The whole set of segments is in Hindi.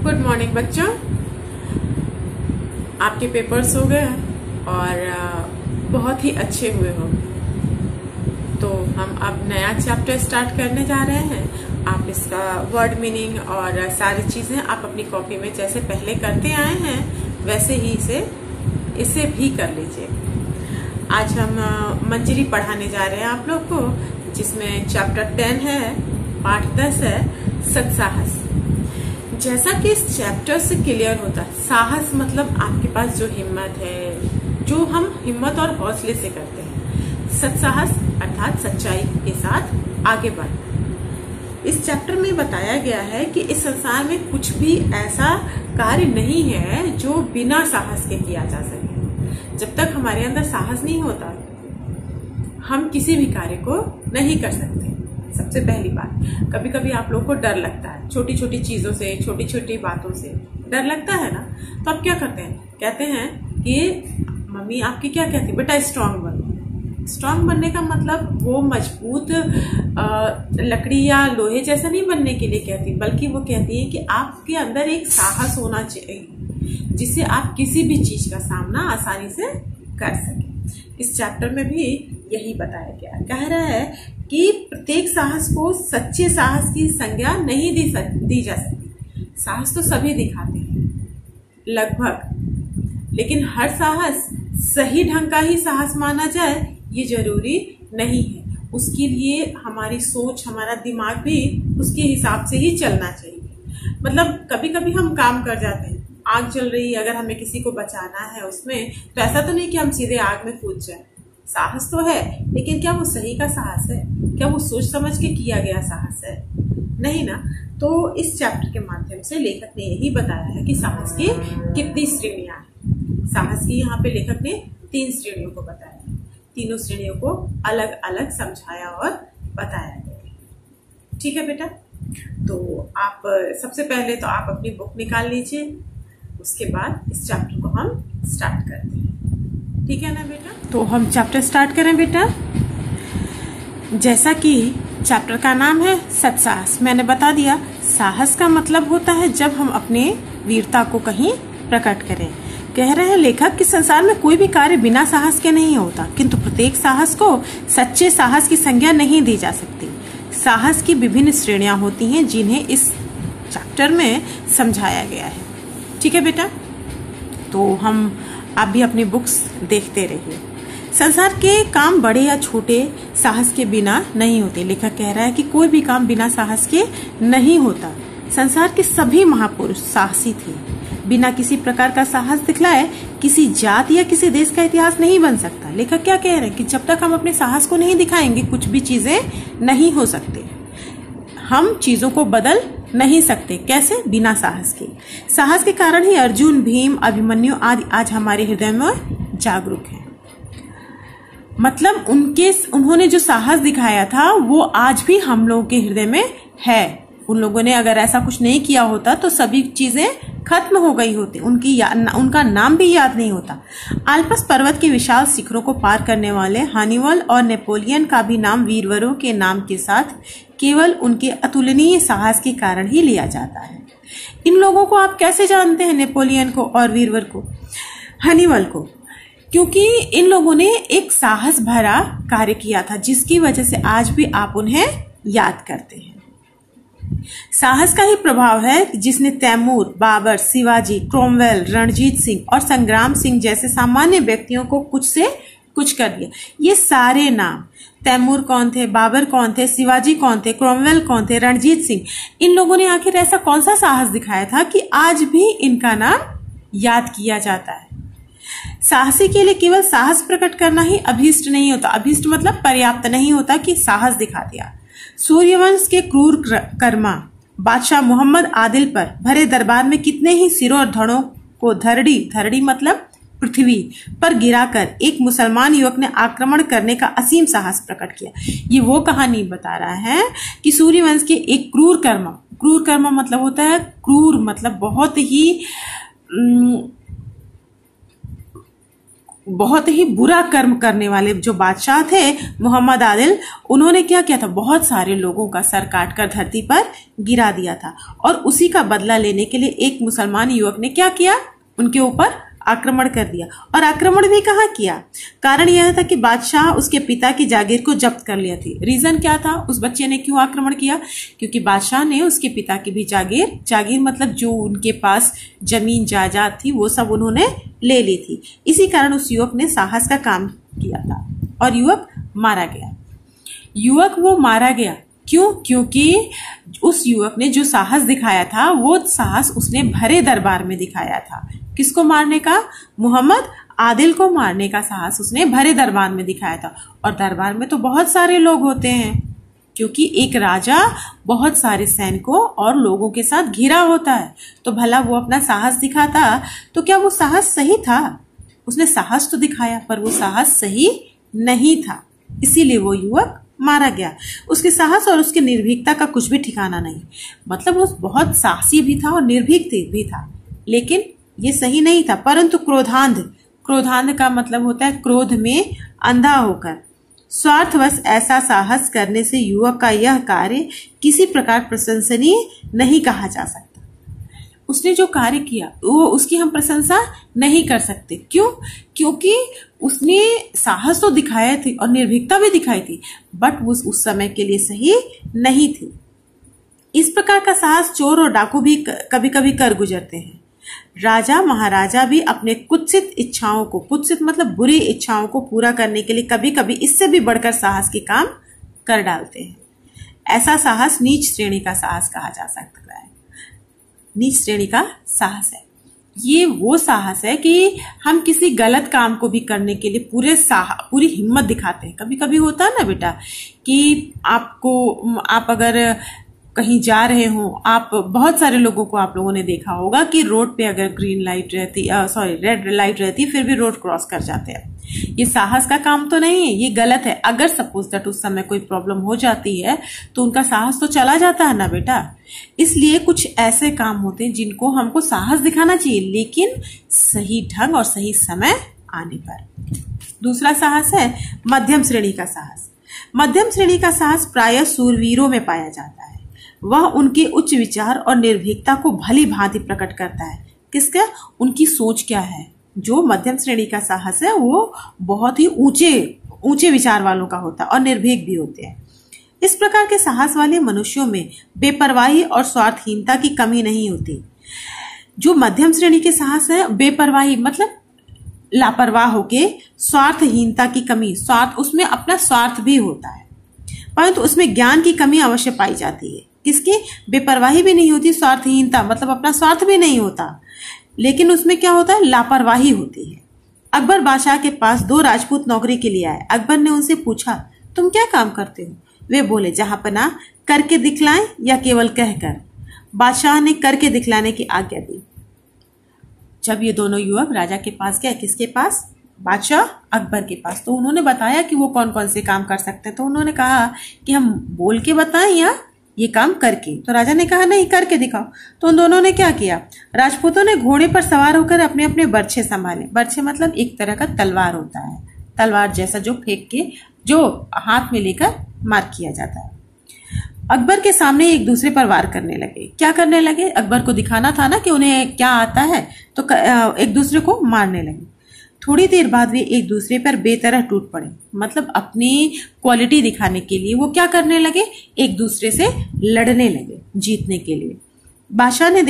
गुड मॉर्निंग बच्चों, आपके पेपर्स हो गए और बहुत ही अच्छे हुए हो। तो हम अब नया चैप्टर स्टार्ट करने जा रहे हैं। आप इसका वर्ड मीनिंग और सारी चीजें आप अपनी कॉपी में जैसे पहले करते आए हैं वैसे ही इसे भी कर लीजिए। आज हम मंजरी पढ़ाने जा रहे हैं आप लोग को, जिसमें चैप्टर 10 है, पाठ 10 है, सत्साहस। जैसा कि इस चैप्टर से क्लियर होता है, साहस मतलब आपके पास जो हिम्मत है, जो हम हिम्मत और हौसले से करते हैं। सत्साहस अर्थात सच्चाई के साथ आगे बढ़ना। इस चैप्टर में बताया गया है कि इस संसार में कुछ भी ऐसा कार्य नहीं है जो बिना साहस के किया जा सके। जब तक हमारे अंदर साहस नहीं होता, हम किसी भी कार्य को नहीं कर सकते। सबसे पहली बात, कभी कभी आप लोग को डर लगता है, छोटी छोटी चीजों से, छोटी छोटी बातों से डर लगता है ना, तो आप क्या करते हैं? कहते हैं कि मम्मी आपकी क्या कहती है, बेटा स्ट्रांग बनो। स्ट्रांग बनने का मतलब वो मजबूत लकड़ी या लोहे जैसा नहीं बनने के लिए कहती, बल्कि वो कहती है कि आपके अंदर एक साहस होना चाहिए जिससे आप किसी भी चीज का सामना आसानी से कर सके। इस चैप्टर में भी यही बताया गया। कह रहा है कि प्रत्येक साहस को सच्चे साहस की संज्ञा नहीं दी जा सकती। साहस तो सभी दिखाते हैं लगभग, लेकिन हर साहस सही ढंग का ही साहस माना जाए ये जरूरी नहीं है। उसके लिए हमारी सोच, हमारा दिमाग भी उसके हिसाब से ही चलना चाहिए। मतलब कभी कभी हम काम कर जाते हैं, आग जल रही है, अगर हमें किसी को बचाना है उसमें, तो ऐसा तो नहीं कि हम सीधे आग में कूद जाए। साहस तो है, लेकिन क्या वो सही का साहस है? क्या वो सोच समझ के किया गया साहस है? नहीं ना। तो इस चैप्टर के माध्यम से लेखक ने यही बताया है कि साहस की कितनी श्रेणियां हैं। साहस की यहाँ पे लेखक ने 3 श्रेणियों को बताया है। तीनों श्रेणियों को अलग अलग समझाया और बताया गया। ठीक है बेटा, तो आप सबसे पहले तो आप अपनी बुक निकाल लीजिए, उसके बाद इस चैप्टर को हम स्टार्ट करते हैं। ठीक है ना बेटा? तो हम चैप्टर स्टार्ट करें बेटा। जैसा कि चैप्टर का नाम है सत्साहस, मैंने बता दिया। साहस का मतलब होता है जब हम अपने वीरता को कहीं प्रकट करें। कह रहे हैं लेखक कि संसार में कोई भी कार्य बिना साहस के नहीं होता, किंतु प्रत्येक साहस को सच्चे साहस की संज्ञा नहीं दी जा सकती। साहस की विभिन्न श्रेणियां होती हैं जिन्हें इस चैप्टर में समझाया गया है। ठीक है बेटा, तो हम आप भी अपनी बुक्स देखते रहिए। संसार के काम बड़े या छोटे साहस के बिना नहीं होते। लेखक कह रहा है कि कोई भी काम बिना साहस के नहीं होता। संसार के सभी महापुरुष साहसी थे। बिना किसी प्रकार का साहस दिखलाए किसी जाति या किसी देश का इतिहास नहीं बन सकता। लेखक क्या कह रहे हैं कि जब तक हम अपने साहस को नहीं दिखाएंगे कुछ भी चीजें नहीं हो सकते। हम चीजों को बदल नहीं सकते। कैसे? बिना साहस के। साहस के कारण ही अर्जुन, भीम, अभिमन्यु आदि आज हमारे हृदय में जागरूक हैं। मतलब उन्होंने जो साहस दिखाया था वो आज भी हम लोगों के हृदय में है। उन लोगों ने अगर ऐसा कुछ नहीं किया होता तो सभी चीजें खत्म हो गई होती, उनका नाम भी याद नहीं होता। आल्पस पर्वत के विशाल शिखरों को पार करने वाले हानिवल और नेपोलियन का भी नाम वीरवरों के नाम के साथ केवल उनके अतुलनीय साहस के कारण ही लिया जाता है। इन लोगों को आप कैसे जानते हैं? नेपोलियन को और वीरवर को, हनीवल को, क्योंकि इन लोगों ने एक साहस भरा कार्य किया था जिसकी वजह से आज भी आप उन्हें याद करते हैं। साहस का ही प्रभाव है जिसने तैमूर, बाबर, शिवाजी, क्रोमवेल, रणजीत सिंह और संग्राम सिंह जैसे सामान्य व्यक्तियों को कुछ से कुछ कर दिया। ये सारे नाम, तैमूर कौन थे, बाबर कौन थे, शिवाजी कौन थे, क्रोमवेल कौन थे, रणजीत सिंह, इन लोगों ने आखिर ऐसा कौन सा साहस दिखाया था कि आज भी इनका नाम याद किया जाता है। साहसी के लिए केवल साहस प्रकट करना ही अभीष्ट नहीं होता। अभीष्ट मतलब पर्याप्त नहीं होता कि साहस दिखा दिया। सूर्यवंश के क्रूर कर्मा बादशाह मोहम्मद आदिल पर भरे दरबार में कितने ही सिरों और धड़ों को धरड़ी मतलब पृथ्वी पर गिराकर एक मुसलमान युवक ने आक्रमण करने का असीम साहस प्रकट किया। ये वो कहानी बता रहा है कि सूर्यवंश के एक क्रूर कर्म मतलब होता है क्रूर, मतलब बहुत ही बहुत ही बुरा कर्म करने वाले जो बादशाह थे मोहम्मद आदिल, उन्होंने क्या किया था, बहुत सारे लोगों का सर काटकर धरती पर गिरा दिया था। और उसी का बदला लेने के लिए एक मुसलमान युवक ने क्या किया, उनके ऊपर आक्रमण कर दिया। और आक्रमण भी कहाँ किया, कारण यह था कि बादशाह उसके पिता की जागीर को जब्त कर लिया थी। रीजन क्या था, उस बच्चे ने क्यों आक्रमण किया, क्योंकि बादशाह ने उसके पिता की भी जागीर मतलब जो उनके पास जमीन जायदाद थी वो सब उन्होंने ले ली थी। इसी कारण उस युवक ने साहस का काम किया था और युवक मारा गया। युवक वो मारा गया क्यों, क्योंकि उस युवक ने जो साहस दिखाया था वो साहस उसने भरे दरबार में दिखाया था। किसको मारने का, मोहम्मद आदिल को मारने का साहस उसने भरे दरबार में दिखाया था। और दरबार में तो बहुत सारे लोग होते हैं, क्योंकि एक राजा बहुत सारे सैनिकों और लोगों के साथ घिरा होता है। तो भला वो अपना साहस दिखाता तो क्या वो साहस सही था, उसने साहस तो दिखाया पर वो साहस सही नहीं था, इसीलिए वो युवक मारा गया। उसके साहस और उसकी निर्भीकता का कुछ भी ठिकाना नहीं, मतलब वो बहुत साहसी भी था और निर्भीक भी था, लेकिन ये सही नहीं था। परंतु क्रोधांध का मतलब होता है क्रोध में अंधा होकर, स्वार्थवश ऐसा साहस करने से युवक का यह कार्य किसी प्रकार प्रशंसनीय नहीं कहा जा सकता। उसने जो कार्य किया वो उसकी हम प्रशंसा नहीं कर सकते। क्यों, क्योंकि उसने साहस तो दिखाया थी और निर्भीकता भी दिखाई थी, बट वो उस समय के लिए सही नहीं थी। इस प्रकार का साहस चोर और डाकू भी कभी कभी कर गुजरते हैं। राजा महाराजा भी अपने कुत्सित इच्छाओं को, कुत्सित मतलब बुरी इच्छाओं को पूरा करने के लिए कभी कभी इससे भी बढ़कर साहस के काम कर डालते हैं। ऐसा साहस नीच श्रेणी का साहस कहा जा सकता है। नीच श्रेणी का साहस है, ये वो साहस है कि हम किसी गलत काम को भी करने के लिए पूरी हिम्मत दिखाते हैं। कभी कभी होता है ना बेटा कि आप अगर कहीं जा रहे हो, आप बहुत सारे लोगों को आप लोगों ने देखा होगा कि रोड पे अगर ग्रीन लाइट रहती, रेड लाइट रहती, फिर भी रोड क्रॉस कर जाते हैं। ये साहस का काम तो नहीं है, ये गलत है। अगर सपोज दैट उस समय कोई प्रॉब्लम हो जाती है तो उनका साहस तो चला जाता है ना बेटा। इसलिए कुछ ऐसे काम होते हैं जिनको हमको साहस दिखाना चाहिए, लेकिन सही ढंग और सही समय आने पर। दूसरा साहस है मध्यम श्रेणी का साहस। मध्यम श्रेणी का साहस प्रायः शूरवीरों में पाया जाता है। वह उनके उच्च विचार और निर्भीकता को भली भांति प्रकट करता है। किसका, उनकी सोच क्या है। जो मध्यम श्रेणी का साहस है वो बहुत ही ऊंचे विचार वालों का होता है और निर्भीक भी होते हैं। इस प्रकार के साहस वाले मनुष्यों में बेपरवाही और स्वार्थहीनता की कमी नहीं होती। जो मध्यम श्रेणी के साहस है, बेपरवाही मतलब लापरवाह होके, स्वार्थहीनता की कमी, स्वार्थ उसमें अपना स्वार्थ भी होता है, परंतु उसमें ज्ञान की कमी अवश्य पाई जाती है। किसकी, बेपरवाही भी नहीं होती, स्वार्थहीनता मतलब अपना स्वार्थ भी नहीं होता, लेकिन उसमें क्या होता है, लापरवाही होती है। अकबर बादशाह के पास 2 राजपूत नौकरी के लिए आए। अकबर ने उनसे पूछा, तुम क्या काम करते हो? वे बोले, जहां पना करके दिखलाएं या केवल कहकर। बादशाह ने करके दिखलाने की आज्ञा दी। जब ये दोनों युवक राजा के पास गए, किसके पास, बादशाह अकबर के पास, तो उन्होंने बताया कि वो कौन कौन से काम कर सकते हैं। तो उन्होंने कहा कि हम बोल के बताएं या ये काम करके। तो राजा ने कहा नहीं, करके दिखाओ। तो उन दोनों ने क्या किया, राजपूतों ने घोड़े पर सवार होकर अपने अपने बर्छे संभाले। बर्छे मतलब एक तरह का तलवार होता है, तलवार जैसा जो फेंक के जो हाथ में लेकर मार किया जाता है। अकबर के सामने एक दूसरे पर वार करने लगे। क्या करने लगे, अकबर को दिखाना था ना कि उन्हें क्या आता है, तो एक दूसरे को मारने लगे। थोड़ी देर बाद वे एक दूसरे पर बेतरह टूट पड़े, मतलब अपनी क्वालिटी दिखाने के लिए वो क्या करने लगे, एक दूसरे से लड़ने लगे जीतने के लिए। बादशाह के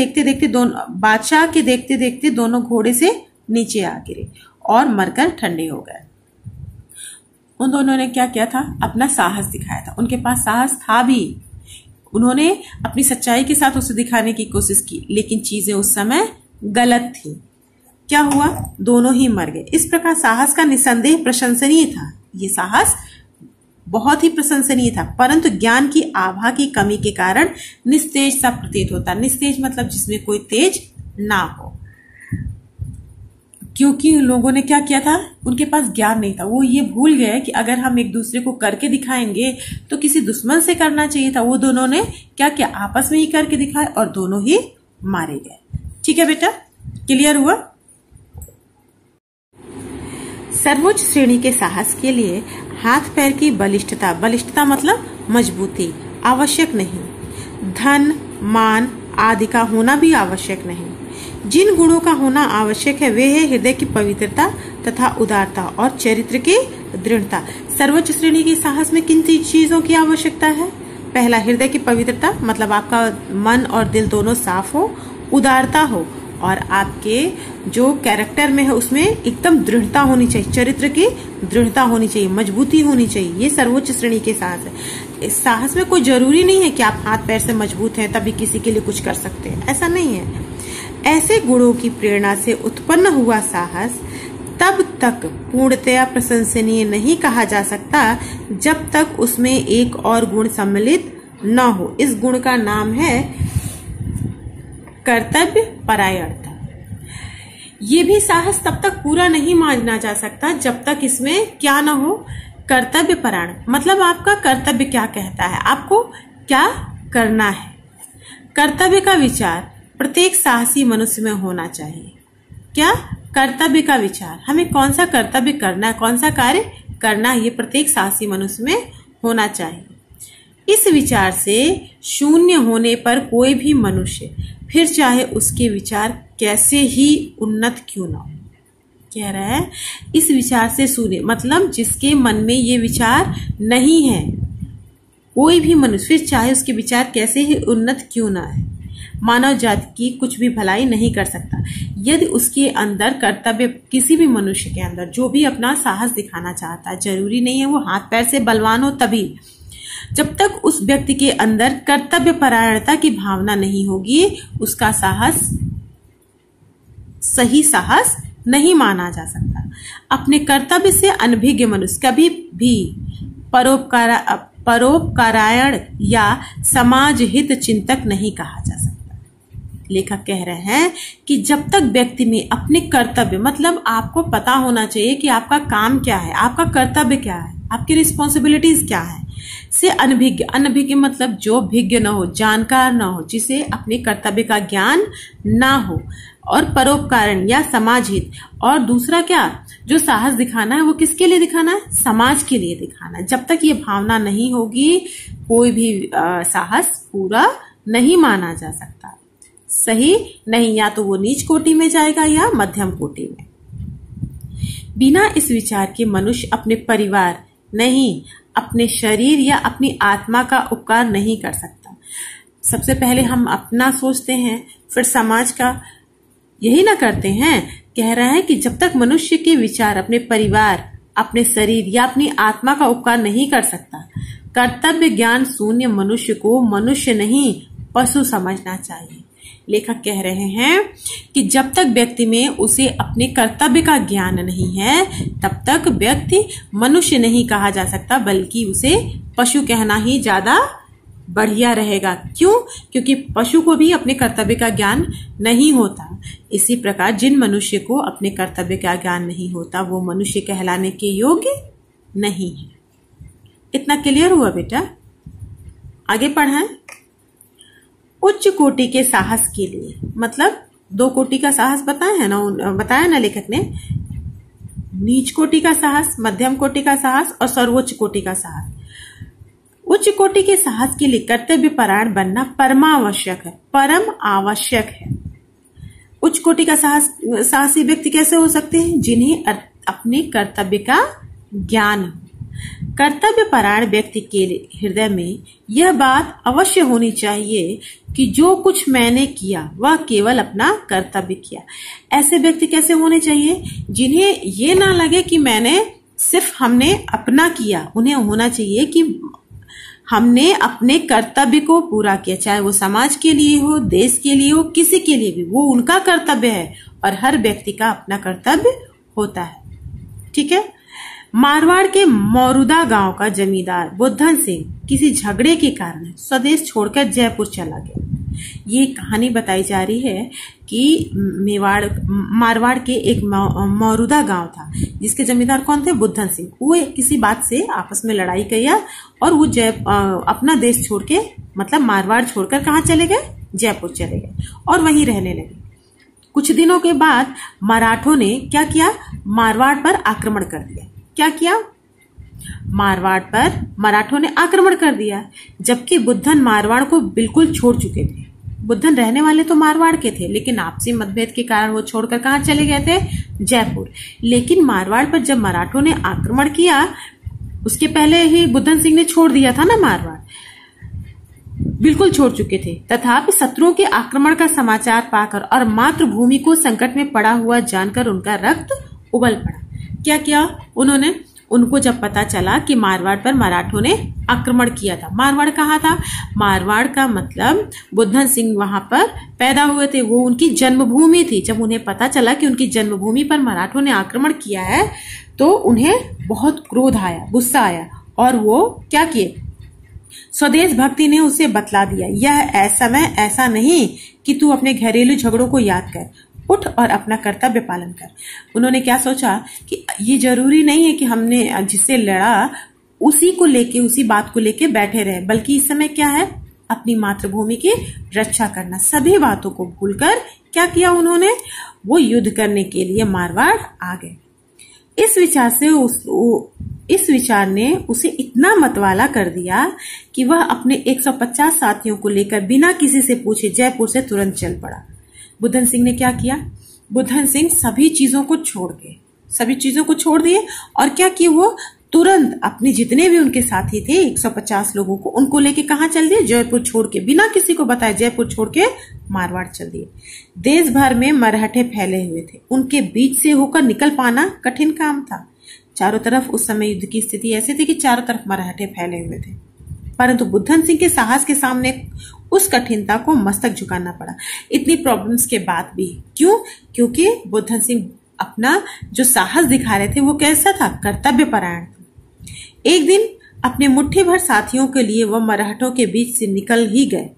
देखते देखते दोनों घोड़े से नीचे आ गिरे और मरकर ठंडे हो गए। उन दोनों ने क्या किया था, अपना साहस दिखाया था। उनके पास साहस था भी, उन्होंने अपनी सच्चाई के साथ उसे दिखाने की कोशिश की, लेकिन चीजें उस समय गलत थी। क्या हुआ, दोनों ही मर गए। इस प्रकार साहस का निसंदेह प्रशंसनीय था, ये साहस बहुत ही प्रशंसनीय था, परंतु ज्ञान की आभा की कमी के कारण निस्तेज सा प्रतीत होता। निस्तेज मतलब जिसमें कोई तेज ना हो, क्योंकि लोगों ने क्या किया था, उनके पास ज्ञान नहीं था। वो ये भूल गए कि अगर हम एक दूसरे को करके दिखाएंगे तो किसी दुश्मन से करना चाहिए था। वो दोनों ने क्या किया, आपस में ही करके दिखाए और दोनों ही मारे गए। ठीक है बेटा, क्लियर हुआ। सर्वोच्च श्रेणी के साहस के लिए हाथ पैर की बलिष्ठता, बलिष्ठता मतलब मजबूती, आवश्यक नहीं। धन मान आदि का होना भी आवश्यक नहीं। जिन गुणों का होना आवश्यक है वे है हृदय की पवित्रता तथा उदारता और चरित्र की दृढ़ता। सर्वोच्च श्रेणी के साहस में किन चीजों की आवश्यकता है? पहला, हृदय की पवित्रता मतलब आपका मन और दिल दोनों साफ हो, उदारता हो और आपके जो कैरेक्टर में है उसमें एकदम दृढ़ता होनी चाहिए, चरित्र की दृढ़ता होनी चाहिए, मजबूती होनी चाहिए। ये सर्वोच्च श्रेणी के साहस है। इस साहस में कोई जरूरी नहीं है कि आप हाथ पैर से मजबूत हैं तभी किसी के लिए कुछ कर सकते हैं, ऐसा नहीं है। ऐसे गुणों की प्रेरणा से उत्पन्न हुआ साहस तब तक पूर्णतया प्रशंसनीय नहीं कहा जा सकता जब तक उसमें एक और गुण सम्मिलित न हो। इस गुण का नाम है कर्तव्य परायणता। ये भी साहस तब तक पूरा नहीं माना जा सकता जब तक इसमें क्या न हो, कर्तव्य परायण। मतलब आपका कर्तव्य क्या कहता है, आपको क्या करना है। कर्तव्य का विचार प्रत्येक साहसी मनुष्य में होना चाहिए। क्या? कर्तव्य का विचार, हमें कौन सा कर्तव्य करना है, कौन सा कार्य करना है, ये प्रत्येक साहसी मनुष्य में होना चाहिए। इस विचार से शून्य होने पर कोई भी मनुष्य, फिर चाहे उसके विचार कैसे ही उन्नत क्यों ना हो, कह रहा है इस विचार से शून्य मतलब जिसके मन में ये विचार नहीं है, कोई भी मनुष्य फिर चाहे उसके विचार कैसे ही उन्नत क्यों ना है, मानव जाति की कुछ भी भलाई नहीं कर सकता यदि उसके अंदर कर्तव्य, किसी भी मनुष्य के अंदर जो भी अपना साहस दिखाना चाहता है, जरूरी नहीं है वो हाथ पैर से बलवान हो, तभी जब तक उस व्यक्ति के अंदर कर्तव्य परायणता की भावना नहीं होगी उसका साहस सही साहस नहीं माना जा सकता। अपने कर्तव्य से अनभिज्ञ मनुष्य कभी भी परोपकारायण या समाज हित चिंतक नहीं कहा जा सकता। लेखक कह रहे हैं कि जब तक व्यक्ति में अपने कर्तव्य मतलब आपको पता होना चाहिए कि आपका काम क्या है, आपका कर्तव्य क्या है, आपकी रिस्पॉन्सिबिलिटीज क्या है, से अनभिज्ञ, अनभिज्ञ मतलब जो भिज्ञ न हो, जानकार न हो, जिसे अपने कर्तव्य का ज्ञान ना हो, और परोपकारण या समाज हित। और दूसरा क्या, जो साहस दिखाना है वो किसके लिए दिखाना है, समाज के लिए दिखाना है। जब तक ये भावना नहीं होगी कोई भी साहस पूरा नहीं माना जा सकता, सही नहीं, या तो वो नीच कोटि में जाएगा या मध्यम कोटि में। बिना इस विचार के मनुष्य अपने परिवार नहीं, अपने शरीर या अपनी आत्मा का उपकार नहीं कर सकता। सबसे पहले हम अपना सोचते हैं फिर समाज का, यही ना करते हैं। कह रहा है कि जब तक मनुष्य के विचार अपने परिवार, अपने शरीर या अपनी आत्मा का उपकार नहीं कर सकता, कर्तव्य ज्ञान शून्य मनुष्य को मनुष्य नहीं पशु समझना चाहिए। लेखक कह रहे हैं कि जब तक व्यक्ति में उसे अपने कर्तव्य का ज्ञान नहीं है तब तक व्यक्ति मनुष्य नहीं कहा जा सकता, बल्कि उसे पशु कहना ही ज्यादा बढ़िया रहेगा। क्यों? क्योंकि पशु को भी अपने कर्तव्य का ज्ञान नहीं होता। इसी प्रकार जिन मनुष्य को अपने कर्तव्य का ज्ञान नहीं होता वो मनुष्य कहलाने के योग्य नहीं है। इतना क्लियर हुआ बेटा? आगे पढ़ाएं। उच्च कोटि के साहस के लिए मतलब 2 कोटि का साहस बताया ना लेखक ने, नीच कोटि का साहस, मध्यम कोटि का साहस और सर्वोच्च कोटि का साहस। उच्च कोटि के साहस के लिए कर्तव्य परायण बनना परमावश्यक है, परम आवश्यक है। उच्च कोटि का साहसी व्यक्ति कैसे हो सकते हैं? जिन्हें अपने कर्तव्य का ज्ञान हो। कर्तव्य परायण व्यक्ति के हृदय में यह बात अवश्य होनी चाहिए कि जो कुछ मैंने किया वह केवल अपना कर्तव्य किया। ऐसे व्यक्ति कैसे होने चाहिए? जिन्हें ये ना लगे कि हमने अपना किया। उन्हें होना चाहिए कि हमने अपने कर्तव्य को पूरा किया, चाहे वो समाज के लिए हो, देश के लिए हो, किसी के लिए भी, वो उनका कर्तव्य है और हर व्यक्ति का अपना कर्तव्य होता है। ठीक है। मारवाड़ के मौरूदा गांव का जमींदार बुद्धन सिंह किसी झगड़े के कारण स्वदेश छोड़कर जयपुर चला गया। ये कहानी बताई जा रही है कि मारवाड़ के एक मौरूदा गांव था जिसके जमींदार कौन थे? बुद्धन सिंह। वो किसी बात से आपस में लड़ाई किया और वो अपना देश छोड़ के मतलब मारवाड़ छोड़कर कहाँ चले गए? जयपुर चले गए और वहीं रहने लगे। कुछ दिनों के बाद मराठों ने क्या किया, मारवाड़ पर आक्रमण कर दिया। क्या किया, मारवाड़ पर मराठों ने आक्रमण कर दिया, जबकि बुद्धन मारवाड़ को बिल्कुल छोड़ चुके थे। बुद्धन रहने वाले तो मारवाड़ के थे, लेकिन आपसी मतभेद के कारण वो छोड़कर कहां चले गए थे, जयपुर। लेकिन मारवाड़ पर जब मराठों ने आक्रमण किया, उसके पहले ही बुद्धन सिंह ने छोड़ दिया था ना, मारवाड़ बिल्कुल छोड़ चुके थे। तथापि शत्रुओं के आक्रमण का समाचार पाकर और मातृभूमि को संकट में पड़ा हुआ जानकर उनका रक्त उबल पड़ा। क्या किया उन्होंने, उनको जब पता चला कि मारवाड़ पर मराठों ने आक्रमण किया था। मारवाड़ कहाँ था, मारवाड़ का मतलब बुद्धन सिंह वहां पर पैदा हुए थे, वो उनकी जन्मभूमि थी। जब उन्हें पता चला कि उनकी जन्मभूमि पर मराठों ने आक्रमण किया है तो उन्हें बहुत क्रोध आया, गुस्सा आया, और वो क्या किए, स्वदेश भक्ति ने उसे बतला दिया, यह समय ऐसा नहीं कि तू अपने घरेलू झगड़ों को याद कर, उठ और अपना कर्तव्य पालन कर। उन्होंने क्या सोचा कि ये जरूरी नहीं है कि हमने जिससे लड़ा उसी को लेके, उसी बात को लेके बैठे रहे, बल्कि इस समय क्या है, अपनी मातृभूमि की रक्षा करना। सभी बातों को भूलकर क्या किया उन्होंने, वो युद्ध करने के लिए मारवाड़ आ गए। इस विचार ने उसे इतना मतवाला कर दिया कि वह अपने 150 साथियों को लेकर बिना किसी से पूछे जयपुर से तुरंत चल पड़ा। बुद्धन सिंह ने क्या किया, बुद्धन सिंह सभी चीजों को छोड़ दिए और क्या किए, वो तुरंत अपने जितने भी उनके साथी थे 150 लोगों को, उनको लेके कहां चल दिए, जयपुर छोड़ के, बिना किसी को बताए जयपुर छोड़ के मारवाड़ चल दिए। देश भर में मरहटे फैले हुए थे, उनके बीच से होकर निकल पाना कठिन काम था। चारों तरफ उस समय युद्ध की स्थिति ऐसी थी कि चारों तरफ मरहटे फैले हुए थे, परंतु बुद्धन सिंह के साहस के सामने उस कठिनता को मस्तक झुकाना पड़ा, इतनी प्रॉब्लम्स के बाद भी। क्यों, क्योंकि बुद्धन सिंह अपना जो साहस दिखा रहे थे वो कैसा था, कर्तव्य परायण था। एक दिन अपने मुट्ठी भर साथियों के लिए वह मराठों के बीच से निकल ही गए।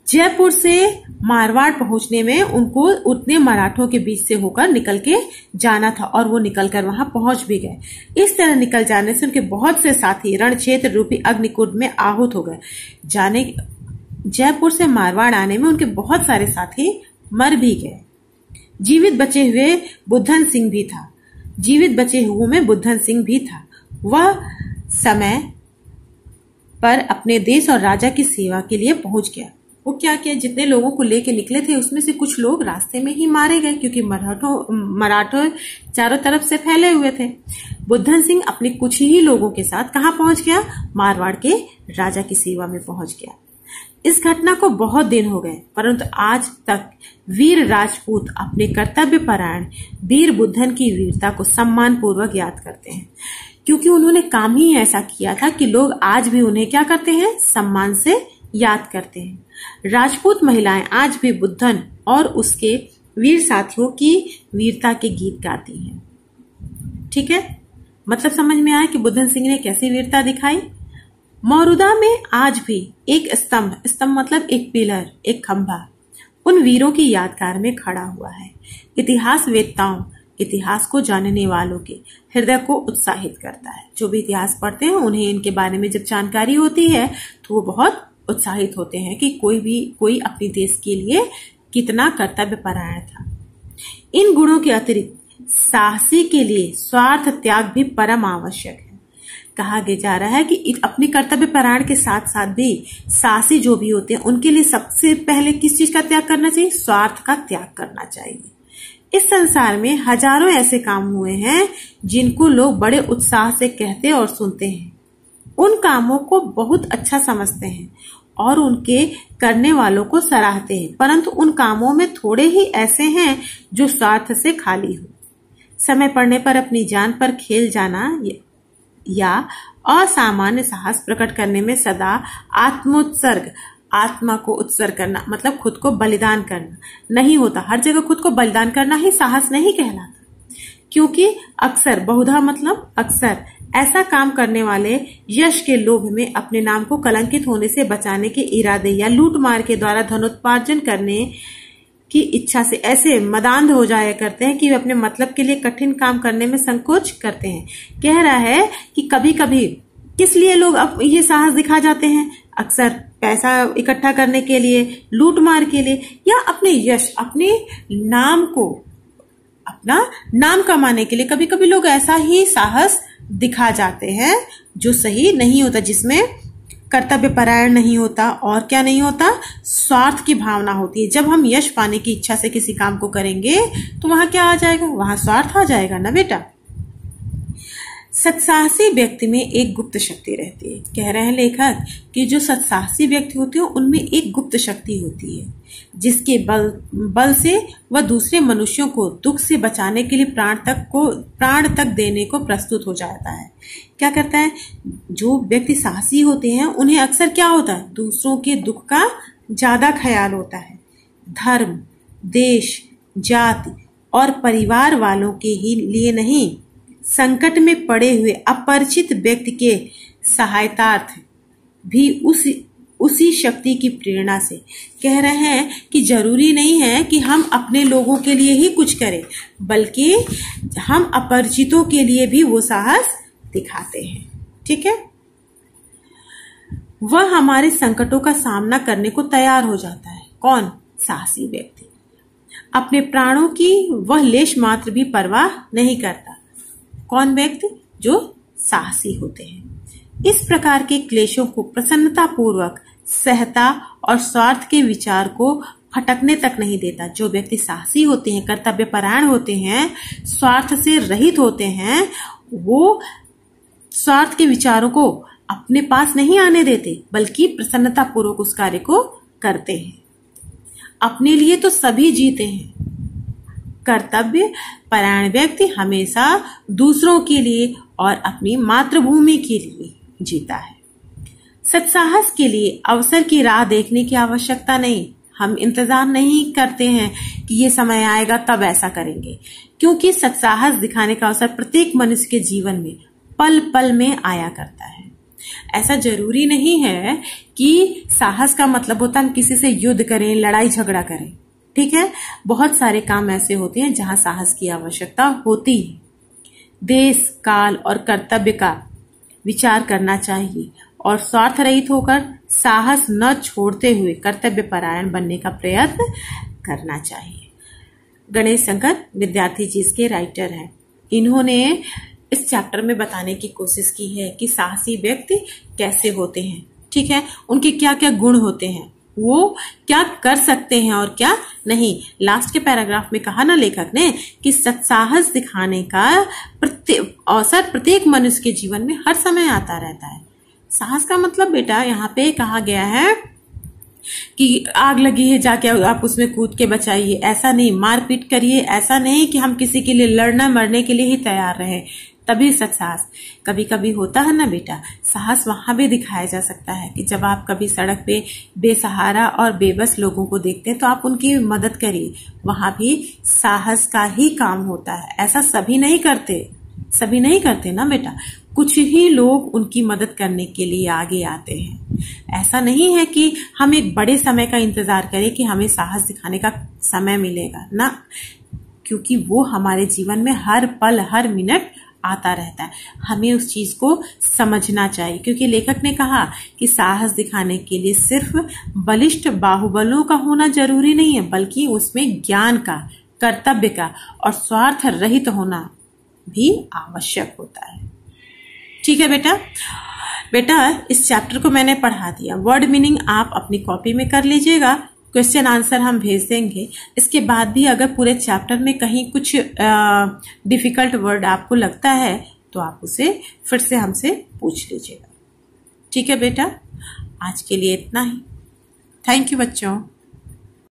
जयपुर से मारवाड़ पहुंचने में उनको उतने मराठों के बीच से होकर निकल के जाना था और वो निकलकर वहां पहुंच भी गए। इस तरह निकल जाने से उनके बहुत से साथी रण क्षेत्र रूपी अग्निकुंड में आहूत हो गए। जयपुर से मारवाड़ आने में उनके बहुत सारे साथी मर भी गए। जीवित बचे हुए में बुद्धन सिंह भी था। वह समय पर अपने देश और राजा की सेवा के लिए पहुंच गया। वो क्या किया, जितने लोगों को लेके निकले थे उसमें से कुछ लोग रास्ते में ही मारे गए, क्योंकि मराठों चारों तरफ से फैले हुए थे। बुद्धन सिंह अपने कुछ ही लोगों के साथ कहां पहुंच गया, मारवाड़ के राजा की सेवा में पहुंच गया। इस घटना को बहुत दिन हो गए, परंतु आज तक वीर राजपूत अपने कर्तव्य परायण वीर बुद्धन की वीरता को सम्मान पूर्वक याद करते हैं, क्योंकि उन्होंने काम ही ऐसा किया था कि लोग आज भी उन्हें क्या करते हैं, सम्मान से याद करते हैं। राजपूत महिलाएं आज भी बुद्धन और उसके वीर साथियों की वीरता के गीत गाती हैं। ठीक है, मतलब समझ में आया कि बुद्धन सिंह ने कैसी वीरता दिखाई। मौरूदा में आज भी एक स्तंभ मतलब एक पिलर, एक खंभा उन वीरों की यादगार में खड़ा हुआ है। इतिहास वेत्ताओं, इतिहास को जानने वालों के हृदय को उत्साहित करता है। जो भी इतिहास पढ़ते हैं उन्हें इनके बारे में जब जानकारी होती है तो वो बहुत उत्साहित होते हैं कि कोई अपने देश के लिए कितना कर्तव्य परायण था। इन गुणों के अतिरिक्त साहसी के लिए स्वार्थ त्याग भी परम आवश्यक है। कहा जा रहा है कि अपने कर्तव्य परायण के साथ साथ भी साहसी जो भी होते हैं उनके लिए सबसे पहले किस चीज का त्याग करना चाहिए, स्वार्थ का त्याग करना चाहिए। इस संसार में हजारों ऐसे काम हुए हैं जिनको लोग बड़े उत्साह से कहते और सुनते हैं, उन कामों को बहुत अच्छा समझते हैं और उनके करने वालों को सराहते हैं, परंतु उन कामों में थोड़े ही ऐसे हैं जो स्वार्थ से खाली हो। समय पड़ने पर अपनी जान पर खेल जाना या असामान्य साहस प्रकट करने में सदा आत्मोत्सर्ग, आत्मा को उत्सर्ग करना मतलब खुद को बलिदान करना नहीं होता। हर जगह खुद को बलिदान करना ही साहस नहीं कहलाता, क्योंकि अक्सर, बहुधा मतलब अक्सर ऐसा काम करने वाले यश के लोभ में अपने नाम को कलंकित होने से बचाने के इरादे या लूट मार के द्वारा धनोत्पार्जन करने की इच्छा से ऐसे मदांध हो जाया करते हैं कि वे अपने मतलब के लिए कठिन काम करने में संकोच करते हैं। कह रहा है कि कभी कभी किस लिए लोग अब ये साहस दिखा जाते हैं, अक्सर पैसा इकट्ठा करने के लिए, लूट मार के लिए, या अपने यश, अपने नाम को, अपना नाम कमाने के लिए। कभी कभी लोग ऐसा ही साहस दिखा जाते हैं जो सही नहीं होता, जिसमें कर्तव्य परायण नहीं होता और क्या नहीं होता, स्वार्थ की भावना होती है। जब हम यश पाने की इच्छा से किसी काम को करेंगे तो वहां क्या आ जाएगा, वहां स्वार्थ आ जाएगा ना बेटा। सत्साहसी व्यक्ति में एक गुप्त शक्ति रहती है। कह रहे हैं लेखक कि जो सत्साहसी व्यक्ति होते हैं उनमें एक गुप्त शक्ति होती है, जिसके बल से वह दूसरे मनुष्यों को दुख से बचाने के लिए प्राण तक देने को प्रस्तुत हो जाता है। क्या करता है, जो व्यक्ति साहसी होते हैं उन्हें अक्सर क्या होता है, दूसरों के दुख का ज्यादा ख्याल होता है। धर्म, देश, जाति और परिवार वालों के ही लिए नहीं, संकट में पड़े हुए अपरिचित व्यक्ति के सहायतार्थ भी उसी शक्ति की प्रेरणा से। कह रहे हैं कि जरूरी नहीं है कि हम अपने लोगों के लिए ही कुछ करें, बल्कि हम अपरिचितों के लिए भी वो साहस दिखाते हैं। ठीक है, वह हमारे संकटों का सामना करने को तैयार हो जाता है। कौन, साहसी व्यक्ति। अपने प्राणों की वह लेश मात्र भी परवाह नहीं करता। कौन व्यक्ति, जो साहसी होते हैं। इस प्रकार के क्लेशों को प्रसन्नता पूर्वक सहता और स्वार्थ के विचार को फटकने तक नहीं देता। जो व्यक्ति साहसी होते हैं, कर्तव्य परायण होते हैं, स्वार्थ से रहित होते हैं, वो स्वार्थ के विचारों को अपने पास नहीं आने देते, बल्कि प्रसन्नता पूर्वक उस कार्य को करते हैं। अपने लिए तो सभी जीते हैं। कर्तव्य परायण व्यक्ति हमेशा दूसरों के लिए और अपनी मातृभूमि के लिए जीता है। सत्साहस के लिए अवसर की राह देखने की आवश्यकता नहीं। हम इंतजार नहीं करते हैं कि ये समय आएगा तब ऐसा करेंगे, क्योंकि सत्साहस दिखाने का अवसर प्रत्येक मनुष्य के जीवन में पल पल में आया करता है। ऐसा जरूरी नहीं है कि साहस का मतलब होता है हम किसी से युद्ध करें, लड़ाई झगड़ा करें। ठीक है, बहुत सारे काम ऐसे होते हैं जहां साहस की आवश्यकता होती है। देश, काल और कर्तव्य का विचार करना चाहिए और स्वार्थ रहित होकर साहस न छोड़ते हुए कर्तव्य परायण बनने का प्रयत्न करना चाहिए। गणेश शंकर विद्यार्थी जी इसके राइटर हैं। इन्होंने इस चैप्टर में बताने की कोशिश की है कि साहसी व्यक्ति कैसे होते हैं। ठीक है, उनके क्या क्या गुण होते हैं, वो क्या कर सकते हैं और क्या नहीं। लास्ट के पैराग्राफ में कहा ना लेखक ने कि सत्साहस दिखाने का अवसर प्रत्येक मनुष्य के जीवन में हर समय आता रहता है। साहस का मतलब बेटा यहाँ पे कहा गया है कि आग लगी है जाके आप उसमें कूद के बचाइए, ऐसा नहीं। मारपीट करिए, ऐसा नहीं कि हम किसी के लिए लड़ना मरने के लिए ही तैयार रहें, तभी सत्साहस। कभी कभी होता है ना बेटा, साहस वहां भी दिखाया जा सकता है कि जब आप कभी सड़क पे बेसहारा और बेबस लोगों को देखते हैं तो आप उनकी मदद करिए, वहां भी साहस का ही काम होता है। ऐसा सभी नहीं करते ना बेटा, कुछ ही लोग उनकी मदद करने के लिए आगे आते हैं। ऐसा नहीं है कि हम एक बड़े समय का इंतजार करें कि हमें साहस दिखाने का समय मिलेगा ना, क्योंकि वो हमारे जीवन में हर पल हर मिनट आता रहता है। हमें उस चीज को समझना चाहिए, क्योंकि लेखक ने कहा कि साहस दिखाने के लिए सिर्फ बलिष्ठ बाहुबलों का होना जरूरी नहीं है, बल्कि उसमें ज्ञान का, कर्तव्य का और स्वार्थ रहित होना भी आवश्यक होता है। ठीक है बेटा इस चैप्टर को मैंने पढ़ा दिया। वर्ड मीनिंग आप अपनी कॉपी में कर लीजिएगा, क्वेश्चन आंसर हम भेज देंगे। इसके बाद भी अगर पूरे चैप्टर में कहीं कुछ डिफिकल्ट वर्ड आपको लगता है तो आप उसे फिर से हमसे पूछ लीजिएगा। ठीक है बेटा, आज के लिए इतना ही। थैंक यू बच्चों।